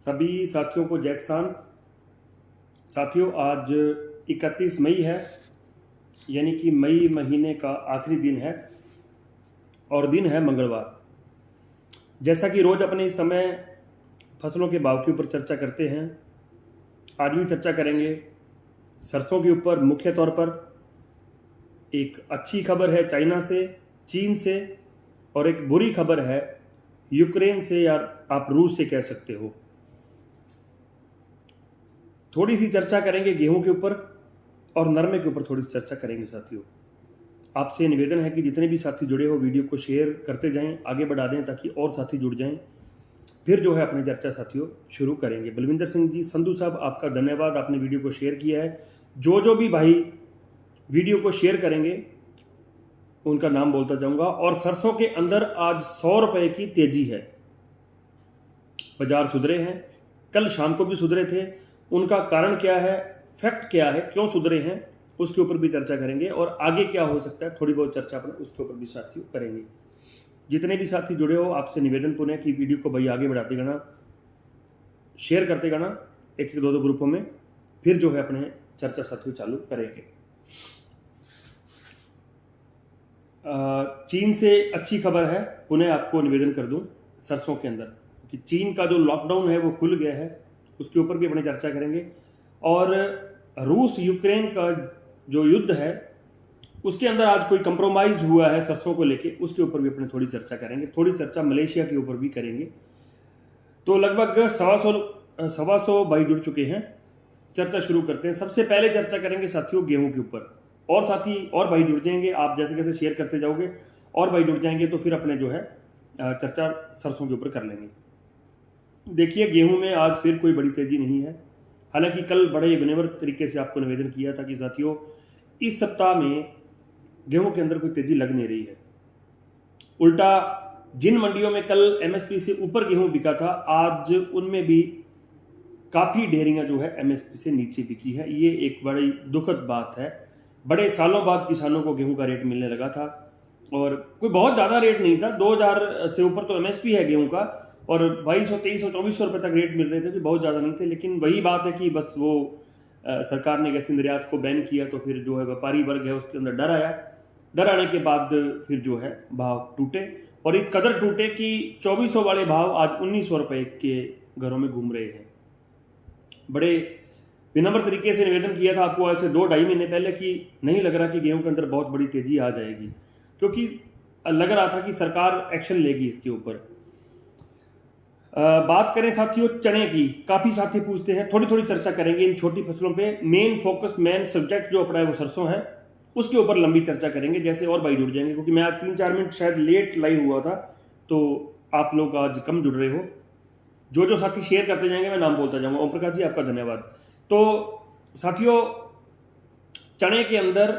सभी साथियों को जय किसान। साथियों, आज 31 मई है, यानी कि मई महीने का आखिरी दिन है और दिन है मंगलवार। जैसा कि रोज़ अपने इस समय फसलों के भाव के ऊपर चर्चा करते हैं, आज भी चर्चा करेंगे सरसों के ऊपर। मुख्य तौर पर एक अच्छी खबर है चाइना से, चीन से, और एक बुरी खबर है यूक्रेन से, या आप रूस से कह सकते हो। थोड़ी सी चर्चा करेंगे गेहूं के ऊपर और नरमे के ऊपर थोड़ी सी चर्चा करेंगे। साथियों, आपसे निवेदन है कि जितने भी साथी जुड़े हो वीडियो को शेयर करते जाएं, आगे बढ़ा दें ताकि और साथी जुड़ जाएं। फिर जो है अपनी चर्चा साथियों शुरू करेंगे। बलविंदर सिंह जी संधू साहब, आपका धन्यवाद, आपने वीडियो को शेयर किया है। जो भी भाई वीडियो को शेयर करेंगे उनका नाम बोलता जाऊंगा। और सरसों के अंदर आज 100 रुपए की तेजी है। बाजार सुधरे हैं, कल शाम को भी सुधरे थे। उनका कारण क्या है, फैक्ट क्या है, क्यों सुधरे हैं, उसके ऊपर भी चर्चा करेंगे। और आगे क्या हो सकता है, थोड़ी बहुत चर्चा अपने उसके ऊपर भी साथियों करेंगे। जितने भी साथी जुड़े हो, आपसे निवेदन पुनः कि वीडियो को भाई आगे बढ़ाते गाना, शेयर करते गाना, एक एक दो ग्रुपों में। फिर जो है अपने चर्चा साथियों चालू करेंगे। चीन से अच्छी खबर है, पुनः आपको निवेदन कर दूं सरसों के अंदर कि चीन का जो लॉकडाउन है वो खुल गया है, उसके ऊपर भी अपने चर्चा करेंगे। और रूस यूक्रेन का जो युद्ध है उसके अंदर आज कोई कंप्रोमाइज हुआ है सरसों को लेके, उसके ऊपर भी अपने थोड़ी चर्चा करेंगे। थोड़ी चर्चा मलेशिया के ऊपर भी करेंगे। तो लगभग 125 भाई जुड़ चुके हैं। चर्चा शुरू करते हैं। सबसे पहले चर्चा करेंगे साथियों गेहूं के ऊपर। और साथी और भाई जुड़ जाएंगे, आप जैसे जैसे शेयर करते जाओगे और भाई जुड़ जाएंगे, तो फिर अपने जो है चर्चा सरसों के ऊपर कर लेंगे। देखिए, गेहूं में आज फिर कोई बड़ी तेजी नहीं है। हालांकि कल बड़े विनम्र तरीके से आपको निवेदन किया था कि साथियों इस सप्ताह में गेहूं के अंदर कोई तेजी लग नहीं रही है। उल्टा जिन मंडियों में कल एमएसपी से ऊपर गेहूं बिका था, आज उनमें भी काफी ढेरियां जो है एमएसपी से नीचे बिकी है। ये एक बड़ी दुखद बात है। बड़े सालों बाद किसानों को गेहूं का रेट मिलने लगा था, और कोई बहुत ज्यादा रेट नहीं था। 2000 से ऊपर तो एमएसपी है गेहूं का, और 2200, 2300, 2400 रुपए तक रेट मिल रहे थे, कि बहुत ज्यादा नहीं थे। लेकिन वही बात है कि बस वो सरकार ने गैसीय निर्यात को बैन किया, तो फिर जो है व्यापारी वर्ग है उसके अंदर डर आया। डर आने के बाद फिर जो है भाव टूटे, और इस कदर टूटे कि 2400 वाले भाव आज 1900 रुपए के घरों में घूम रहे हैं। बड़े विनम्र तरीके से निवेदन किया था आपको ऐसे 2-2.5 महीने पहले कि नहीं लग रहा कि गेहूं के अंदर बहुत बड़ी तेजी आ जाएगी, क्योंकि लग रहा था कि सरकार एक्शन लेगी इसके ऊपर। बात करें साथियों चने की, काफी साथी पूछते हैं, थोड़ी थोड़ी चर्चा करेंगे इन छोटी फसलों पे। मेन फोकस, मेन सब्जेक्ट जो अपना है वो सरसों है, उसके ऊपर लंबी चर्चा करेंगे जैसे और भाई जुड़ जाएंगे। क्योंकि मैं आज 3-4 मिनट शायद लेट लाइव हुआ था, तो आप लोग आज कम जुड़ रहे हो। जो साथी शेयर करते जाएंगे मैं नाम बोलता जाऊंगा। ओम प्रकाश जी, आपका धन्यवाद। तो साथियों चने के अंदर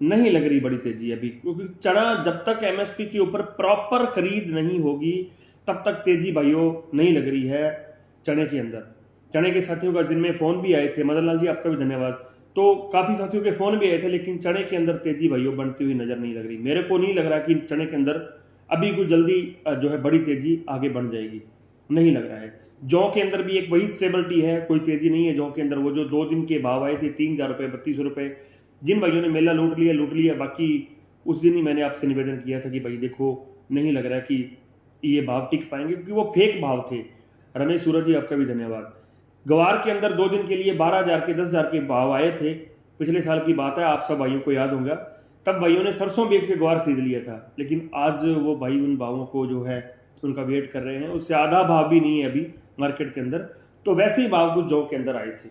नहीं लग रही बड़ी तेजी अभी, क्योंकि चना जब तक एमएसपी के ऊपर प्रॉपर खरीद नहीं होगी तब तक तेजी भाइयों नहीं लग रही है चने के अंदर। चने के साथियों का दिन में फोन भी आए थे, मदन लाल जी आपका भी धन्यवाद। तो काफी साथियों के फोन भी आए थे, लेकिन चने के अंदर तेजी भाइयों बनती हुई नजर नहीं लग रही। मेरे को नहीं लग रहा कि चने के अंदर अभी कोई जल्दी जो है बड़ी तेजी आगे बढ़ जाएगी, नहीं लग रहा है। जौ के अंदर भी एक वही स्टेबिलिटी है, कोई तेजी नहीं है जौ के अंदर। वो जो 2 दिन के भाव आए थे 3000 रुपए, 3200 रुपए, जिन भाइयों ने मेला लूट लिया। बाकी उस दिन ही मैंने आपसे निवेदन किया था कि भाई देखो, नहीं लग रहा कि ये भाव टिक पाएंगे, क्योंकि वो फेक भाव थे। रमेश सूरज जी आपका भी धन्यवाद। गवार के अंदर 2 दिन के लिए 12,000 के 10,000 के भाव आए थे, पिछले साल की बात है, आप सब भाइयों को याद होगा। तब भाइयों ने सरसों बेच के गवार खरीद लिया था, लेकिन आज वो भाई उन भावों को जो है उनका वेट कर रहे हैं। उससे आधा भाव भी नहीं है अभी मार्केट के अंदर। तो वैसे ही भाव कुछ जौ के अंदर आए थे।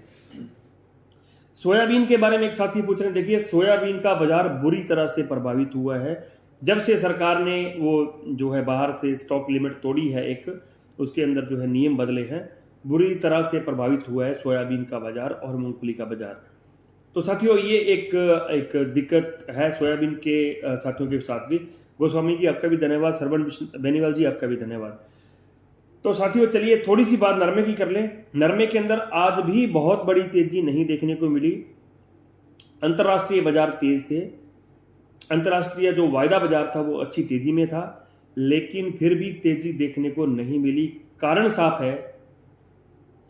सोयाबीन के बारे में एक साथी पूछ रहे हैं। देखिए, सोयाबीन का बाजार बुरी तरह से प्रभावित हुआ है जब से सरकार ने वो जो है बाहर से स्टॉक लिमिट तोड़ी है, एक उसके अंदर जो है नियम बदले हैं। बुरी तरह से प्रभावित हुआ है सोयाबीन का बाजार और मूंगफली का बाजार। तो साथियों ये एक दिक्कत है सोयाबीन के साथियों के साथ भी। गोस्वामी जी आपका भी धन्यवाद, सरवण बेनीवाल जी आपका भी धन्यवाद। तो साथियों चलिए थोड़ी सी बात नरमे की कर लें। नरमे के अंदर आज भी बहुत बड़ी तेजी नहीं देखने को मिली। अंतर्राष्ट्रीय बाजार तेज थे, अंतर्राष्ट्रीय जो वायदा बाजार था वो अच्छी तेजी में था, लेकिन फिर भी तेजी देखने को नहीं मिली। कारण साफ है,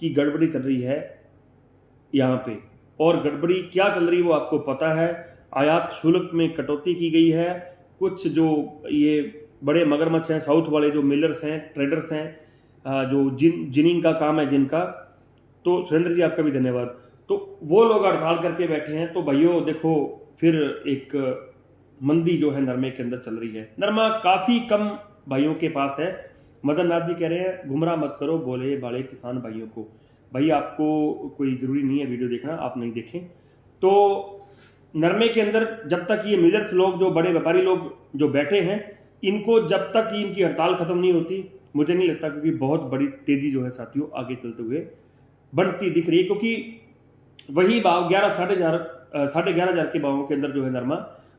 कि गड़बड़ी चल रही है यहाँ पे, और गड़बड़ी क्या चल रही है वो आपको पता है। आयात शुल्क में कटौती की गई है। कुछ जो ये बड़े मगरमच्छ हैं, साउथ वाले जो मिलर्स हैं, ट्रेडर्स हैं, जो जिनिंग का काम है जिनका, तो सुरेंद्र जी आपका भी धन्यवाद, तो वो लोग हड़ताल करके बैठे हैं। तो भाइयों देखो, फिर एक मंदी जो है नरमे के अंदर चल रही है। नरमा काफ़ी कम भाइयों के पास है। मदन नाथ जी कह रहे हैं गुमराह मत करो बोले बाले किसान भाइयों को। भाई आपको कोई ज़रूरी नहीं है वीडियो देखना, आप नहीं देखें। तो नरमे के अंदर जब तक ये मिलर्स लोग, जो बड़े व्यापारी लोग जो बैठे हैं, इनको जब तक इनकी हड़ताल खत्म नहीं होती, मुझे नहीं लगता, क्योंकि बहुत बड़ी तेजी जो है साथियों आगे चलते हुए बनती दिख रही है। क्योंकि वही भाव 11,500 के भावों के अंदर जो है नरमा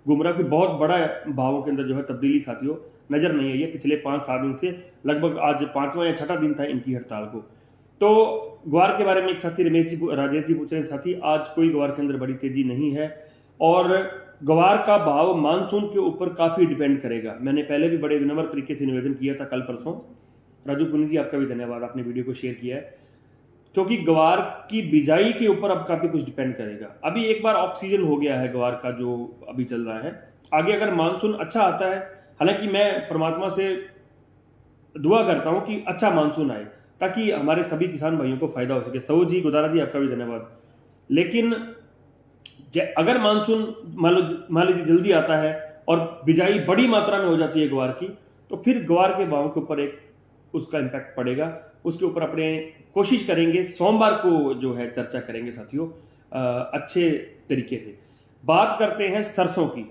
गुमराह की बहुत बड़ा भावों के अंदर जो है तब्दीली साथियों नजर नहीं आई है पिछले 5-7 दिन से। लगभग आज 5वां या 6वां दिन था इनकी हड़ताल को। तो ग्वार के बारे में एक साथी राजेश जी पूछ रहे हैं, साथी आज कोई ग्वार के अंदर बड़ी तेजी नहीं है, और ग्वार का भाव मानसून के ऊपर काफी डिपेंड करेगा। मैंने पहले भी बड़े विनम्र तरीके से निवेदन किया था कल परसों। राजू पुनी जी आपका भी धन्यवाद, आपने वीडियो को शेयर किया है। क्योंकि ग्वार की बिजाई के ऊपर अब काफी कुछ डिपेंड करेगा। अभी एक बार ऑफ सीजन हो गया है ग्वार का जो अभी चल रहा है। आगे अगर मानसून अच्छा आता है, हालांकि मैं परमात्मा से दुआ करता हूं कि अच्छा मानसून आए ताकि हमारे सभी किसान भाइयों को फायदा हो सके। सऊ जी, गुदारा जी आपका भी धन्यवाद। लेकिन अगर मानसून मान लीजिए जल्दी आता है और बिजाई बड़ी मात्रा में हो जाती है ग्वार की, तो फिर ग्वार के भाव के ऊपर एक उसका इम्पैक्ट पड़ेगा। उसके ऊपर अपने कोशिश करेंगे, सोमवार को जो है चर्चा करेंगे साथियों अच्छे तरीके से। बात करते हैं सरसों की।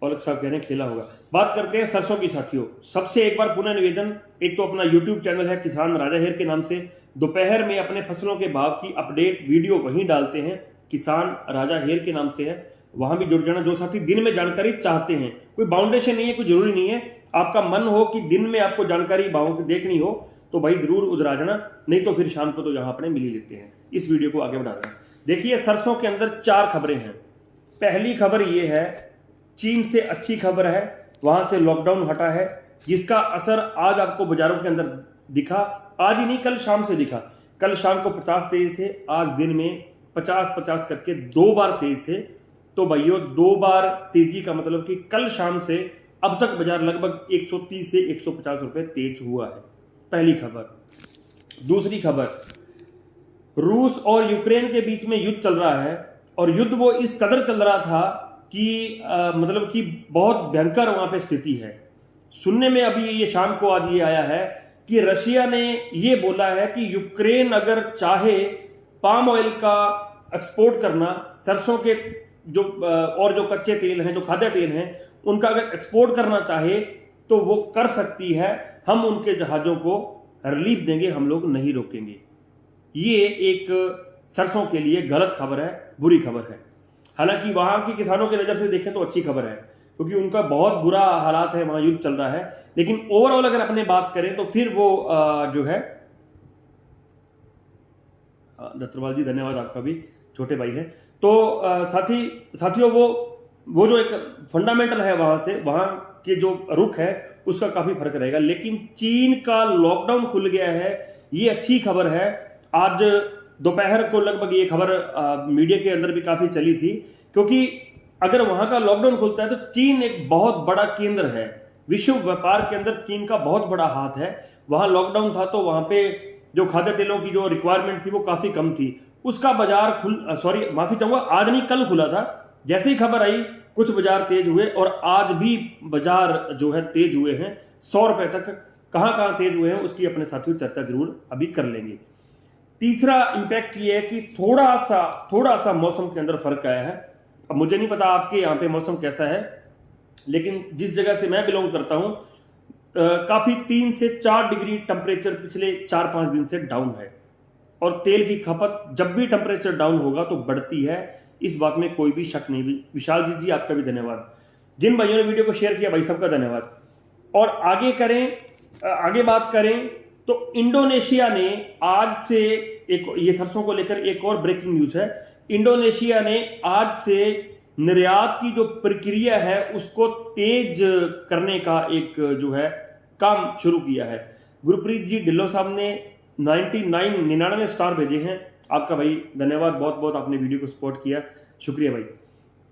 औलख साहब कह रहे हैं खेला होगा। बात करते हैं सरसों की साथियों। सबसे एक बार पुनः निवेदन, एक तो अपना यूट्यूब चैनल है किसान राजा हेर के नाम से, दोपहर में अपने फसलों के भाव की अपडेट वीडियो वहीं डालते हैं, किसान राजा हेर के नाम से है, वहां भी जुड़ जाना। जो साथी दिन में जानकारी चाहते हैं, कोई बाउंडेशन नहीं है, कोई जरूरी नहीं है, आपका मन हो कि दिन में आपको जानकारी भावों की देखनी हो तो भाई जरूर उधर आ जाना, नहीं तो फिर शाम को तो यहाँ अपने मिल ही लेते हैं। इस वीडियो को आगे बढ़ा रहे हैं। देखिए सरसों के अंदर 4 खबरें हैं। पहली खबर ये है, चीन से अच्छी खबर है, वहां से लॉकडाउन हटा है, जिसका असर आज आपको बाजारों के अंदर दिखा। आज ही नहीं, कल शाम से दिखा। कल शाम को 50 तेज थे, आज दिन में 50-50 करके 2 बार तेज थे। तो भाइयों 2 बार तेजी का मतलब कि कल शाम से अब तक बाजार लगभग 130 से 150 रुपए तेज हुआ है। पहली खबर। दूसरी खबर, रूस और यूक्रेन के बीच में युद्ध चल रहा है, और युद्ध वो इस कदर चल रहा था कि मतलब कि बहुत भयंकर वहां पे स्थिति है। सुनने में अभी ये शाम को आज ये आया है कि रशिया ने ये बोला है कि यूक्रेन अगर चाहे पाम ऑयल का एक्सपोर्ट करना, सरसों के जो और जो कच्चे तेल हैं, जो खाद्य तेल हैं, उनका अगर एक्सपोर्ट करना चाहे तो वो कर सकती है। हम उनके जहाजों को रिलीफ देंगे, हम लोग नहीं रोकेंगे। ये एक सरसों के लिए गलत खबर है, बुरी खबर है। हालांकि वहां की किसानों की नजर से देखें तो अच्छी खबर है, क्योंकि उनका बहुत बुरा हालात है, वहां युद्ध चल रहा है। लेकिन ओवरऑल अगर अपने बात करें तो फिर वो जो है, दत्तरवाल जी धन्यवाद, आपका भी छोटे भाई हैं। तो साथियों वो जो एक फंडामेंटल है वहां से, वहां के जो रुख है उसका काफी फर्क रहेगा। लेकिन चीन का लॉकडाउन खुल गया है, ये अच्छी खबर है। आज दोपहर को लगभग ये खबर मीडिया के अंदर भी काफी चली थी, क्योंकि अगर वहां का लॉकडाउन खुलता है तो चीन एक बहुत बड़ा केंद्र है, विश्व व्यापार के अंदर चीन का बहुत बड़ा हाथ है। वहां लॉकडाउन था तो वहां पे जो खाद्य तेलों की जो रिक्वायरमेंट थी वो काफी कम थी, उसका बाजार माफी चाहूंगा, आज नहीं कल खुला था। जैसे ही खबर आई कुछ बाजार तेज हुए, और आज भी बाजार जो है तेज हुए हैं। 100 रुपए तक कहां तेज हुए हैं उसकी अपने साथियों चर्चा जरूर अभी कर लेंगे। तीसरा इंपैक्ट ये है कि थोड़ा सा मौसम के अंदर फर्क आया है। अब मुझे नहीं पता आपके यहाँ पे मौसम कैसा है, लेकिन जिस जगह से मैं बिलोंग करता हूं काफी 3 से 4 डिग्री टेम्परेचर पिछले 4-5 दिन से डाउन है, और तेल की खपत जब भी टेम्परेचर डाउन होगा तो बढ़ती है, इस बात में कोई भी शक नहीं। विशाल जी आपका भी धन्यवाद। जिन भाइयों ने वीडियो को शेयर किया भाई सबका धन्यवाद। और आगे बात करें तो इंडोनेशिया ने आज से ये सरसों को लेकर एक और ब्रेकिंग न्यूज है। इंडोनेशिया ने आज से निर्यात की जो प्रक्रिया है उसको तेज करने का एक जो है काम शुरू किया है। गुरप्रीत जी ढिल्लो साहब ने 99 स्टार भेजे हैं। आपका भाई धन्यवाद, बहुत बहुत आपने वीडियो को सपोर्ट किया, शुक्रिया भाई।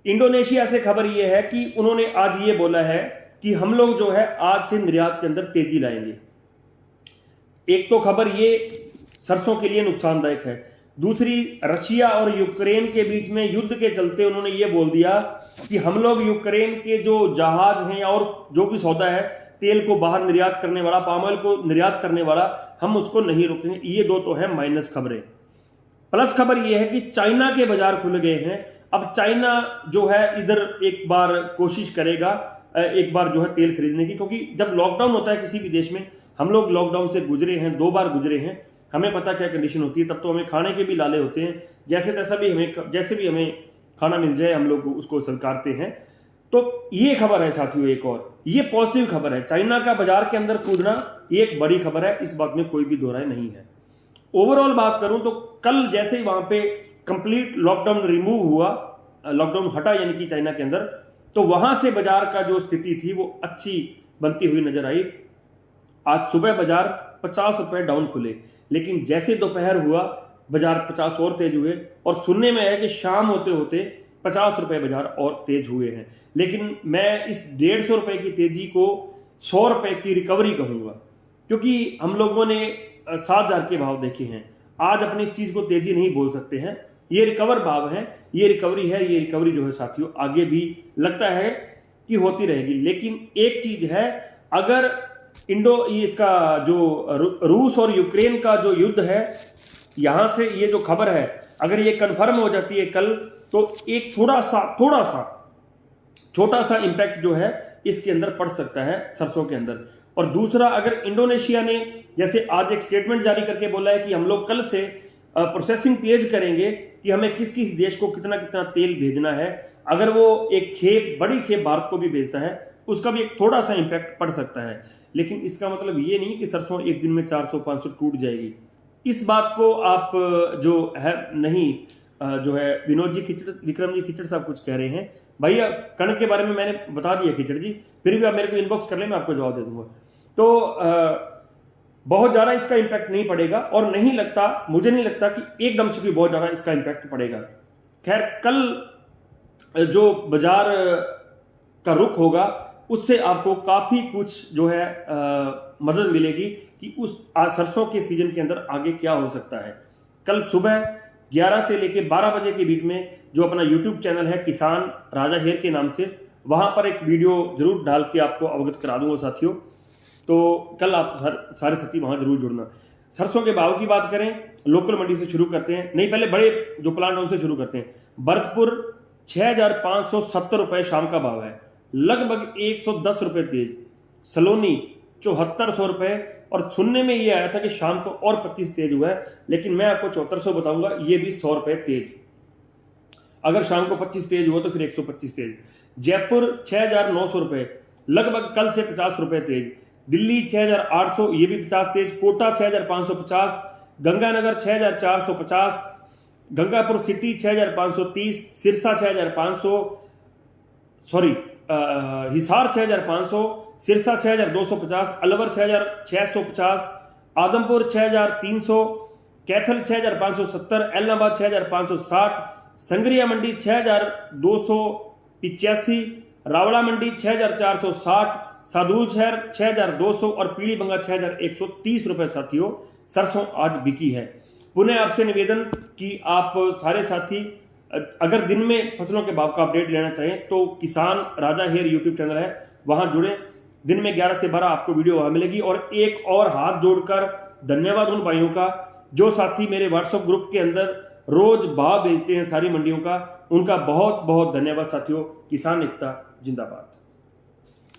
इंडोनेशिया से खबर ये है कि उन्होंने आज ये बोला है कि हम लोग जो है आज से निर्यात के अंदर तेजी लाएंगे। एक तो खबर ये सरसों के लिए नुकसानदायक है, दूसरी रशिया और यूक्रेन के बीच में युद्ध के चलते उन्होंने ये बोल दिया कि हम लोग यूक्रेन के जो जहाज हैं और जो भी सौदा है, तेल को बाहर निर्यात करने वाला, पाम ऑयल को निर्यात करने वाला, हम उसको नहीं रोकेंगे। ये दो तो है माइनस खबरें। प्लस खबर ये है कि चाइना के बाजार खुल गए हैं। अब चाइना जो है इधर एक बार कोशिश करेगा, एक बार जो है तेल खरीदने की, क्योंकि जब लॉकडाउन होता है किसी भी देश में, हम लोग लॉकडाउन से गुजरे हैं, 2 बार गुजरे हैं, हमें पता क्या कंडीशन होती है। तब तो हमें खाने के भी लाले होते हैं, जैसे भी हमें खाना मिल जाए हम लोग उसको स्वीकारते हैं। तो ये खबर है साथियों, एक और ये पॉजिटिव खबर है। चाइना का बाजार के अंदर कूदना ये एक बड़ी खबर है, इस बात में कोई भी दो राय नहीं है। ओवरऑल बात करूं तो कल जैसे ही वहां पे कंप्लीट लॉकडाउन रिमूव हुआ, लॉकडाउन हटा यानी कि चाइना के अंदर, तो वहां से बाजार का जो स्थिति थी वो अच्छी बनती हुई नजर आई। आज सुबह बाजार 50 रुपए डाउन खुले, लेकिन जैसे दोपहर हुआ बाजार 50 और तेज हुए, और सुनने में है कि शाम होते होते 50 रुपए बाजार और तेज हुए हैं। लेकिन मैं इस 150 रुपए की तेजी को 100 रुपए की रिकवरी कहूंगा, क्योंकि हम लोगों ने 7,000 के भाव देखे हैं। आज अपनी इस चीज को तेजी नहीं बोल सकते हैं, ये रिकवर भाव है, ये रिकवरी है। ये रिकवरी जो है साथियों आगे भी लगता है कि होती रहेगी। लेकिन एक चीज है, अगर इसका जो रूस और यूक्रेन का जो युद्ध है, यहां से ये जो खबर है अगर ये कंफर्म हो जाती है कल, तो एक थोड़ा सा छोटा सा इंपैक्ट जो है इसके अंदर पड़ सकता है सरसों के अंदर। और दूसरा, अगर इंडोनेशिया ने जैसे आज एक स्टेटमेंट जारी करके बोला है कि हम लोग कल से प्रोसेसिंग तेज करेंगे कि हमें किस किस देश को कितना कितना तेल भेजना है, अगर वो एक बड़ी खेप भारत को भी भेजता है, उसका भी एक थोड़ा सा इंपैक्ट पड़ सकता है। लेकिन इसका मतलब ये नहीं कि सरसों एक दिन में 400-500 टूट जाएगी। इस बात को आप जो है नहीं, जो है विनोद जी विक्रम जी खिचड़ साहब कुछ कह रहे हैं, भैया कणक के बारे में मैंने बता दिया खिचड़ जी, फिर भी आप मेरे को इनबॉक्स कर ले, मैं आपको जवाब दे दूंगा। तो बहुत ज्यादा इसका इंपैक्ट नहीं पड़ेगा, और मुझे नहीं लगता कि एकदम से भी बहुत ज्यादा इसका इंपैक्ट पड़ेगा। खैर, कल जो बाजार का रुख होगा उससे आपको काफी कुछ जो है मदद मिलेगी कि उस सरसों के सीजन के अंदर आगे क्या हो सकता है। कल सुबह 11 से लेके 12 बजे के बीच में जो अपना YouTube चैनल है किसान राजा हेर के नाम से, वहां पर एक वीडियो जरूर डाल के आपको अवगत करा दूंगा साथियों। तो कल आप सारे साथी वहां जरूर जुड़ना। सरसों के भाव की बात करें, लोकल मंडी से शुरू करते हैं, नहीं पहले बड़े जो प्लांट उनसे शुरू करते हैं। भरतपुर 6,570 रुपए शाम का भाव है, लगभग 110 रुपए तेज। सलोनी 7400 रुपए, और सुनने में ये आया था कि शाम को और 25 तेज हुआ है, लेकिन मैं आपको 7400 बताऊंगा, ये भी 100 रुपए तेज। अगर शाम को 25 तेज हुआ तो फिर 125 तेज। जयपुर 6,900 रुपए, लगभग कल से 50 रुपए तेज। दिल्ली 6,800, ये भी 50 तेज। कोटा 6,550, गंगानगर 6,450, गंगापुर सिटी 6,530, सिरसा 6,500, हिसार 6,500, सिरसा 6,250, अलवर 6,650, आदमपुर 6,300, कैथल 6,570, एलनाबाद 6,560, संगरिया मंडी 6,285, रावला मंडी 6,460, सादुल शहर 6,200 और पीली बंगा 6,130 रुपए साथियों सरसों आज बिकी है। पुनः आपसे निवेदन कि आप सारे साथी अगर दिन में फसलों के भाव का अपडेट लेना चाहें तो किसान राजा हेर यूट्यूब चैनल है, वहां जुड़े। दिन में 11 से 12 आपको वीडियो वहां मिलेगी। और एक और हाथ जोड़कर धन्यवाद उन भाइयों का जो साथी मेरे व्हाट्सएप ग्रुप के अंदर रोज भाव भेजते हैं सारी मंडियों का, उनका बहुत बहुत धन्यवाद साथियों। किसान एकता जिंदाबाद।